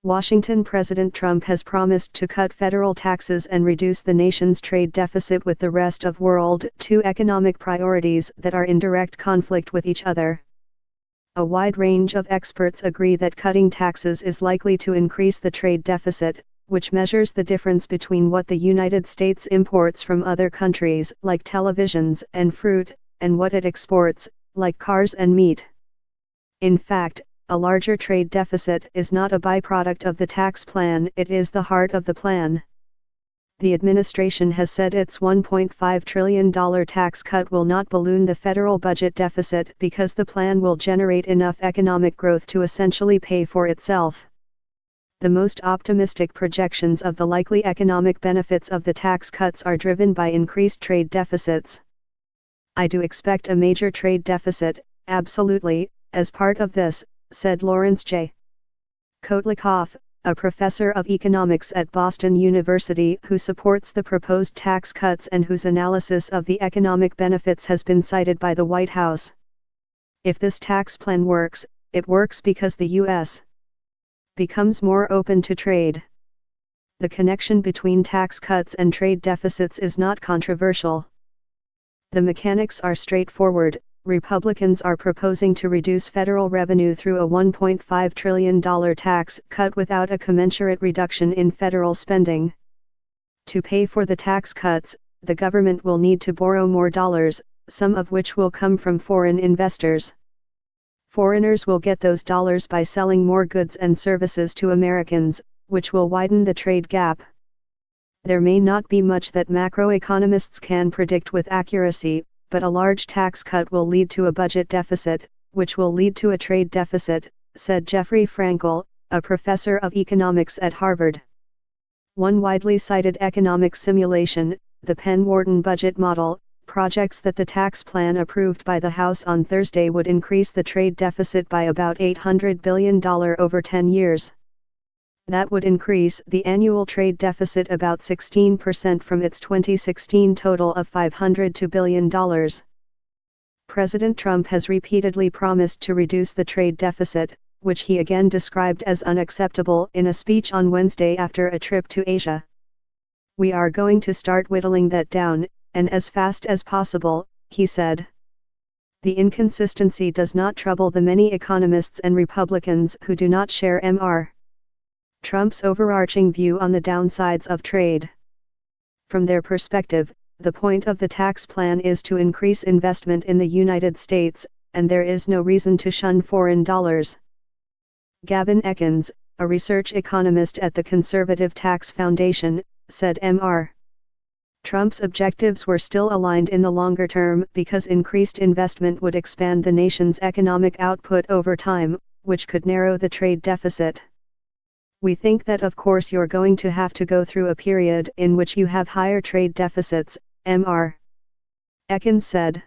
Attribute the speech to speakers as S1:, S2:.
S1: Washington President Trump has promised to cut federal taxes and reduce the nation's trade deficit with the rest of world, two economic priorities that are in direct conflict with each other. A wide range of experts agree that cutting taxes is likely to increase the trade deficit, which measures the difference between what the United States imports from other countries, like televisions and fruit, and what it exports, like cars and meat. In fact, a larger trade deficit is not a byproduct of the tax plan, it is the heart of the plan. The administration has said its $1.5 trillion tax cut will not balloon the federal budget deficit because the plan will generate enough economic growth to essentially pay for itself. The most optimistic projections of the likely economic benefits of the tax cuts are driven by increased trade deficits. I do expect a major trade deficit, absolutely, as part of this, said Lawrence J. Kotlikoff, a professor of economics at Boston University who supports the proposed tax cuts and whose analysis of the economic benefits has been cited by the White House. If this tax plan works, it works because the U.S. becomes more open to trade. The connection between tax cuts and trade deficits is not controversial. The mechanics are straightforward. Republicans are proposing to reduce federal revenue through a $1.5 trillion tax cut without a commensurate reduction in federal spending. To pay for the tax cuts, the government will need to borrow more dollars, some of which will come from foreign investors. Foreigners will get those dollars by selling more goods and services to Americans, which will widen the trade gap. There may not be much that macroeconomists can predict with accuracy, but a large tax cut will lead to a budget deficit, which will lead to a trade deficit, said Jeffrey Frankel, a professor of economics at Harvard. One widely cited economic simulation, the Penn-Wharton budget model, projects that the tax plan approved by the House on Thursday would increase the trade deficit by about $800 billion over 10 years. That would increase the annual trade deficit about 16% from its 2016 total of $502 billion. President Trump has repeatedly promised to reduce the trade deficit, which he again described as unacceptable in a speech on Wednesday after a trip to Asia. "We are going to start whittling that down, and as fast as possible," he said. The inconsistency does not trouble the many economists and Republicans who do not share Mr. Trump's overarching view on the downsides of trade. From their perspective, the point of the tax plan is to increase investment in the United States, and there is no reason to shun foreign dollars. Gavin Ekins, a research economist at the Conservative Tax Foundation, said Mr. Trump's objectives were still aligned in the longer term because increased investment would expand the nation's economic output over time, which could narrow the trade deficit. "We think that of course you're going to have to go through a period in which you have higher trade deficits," Mr. Ekins said.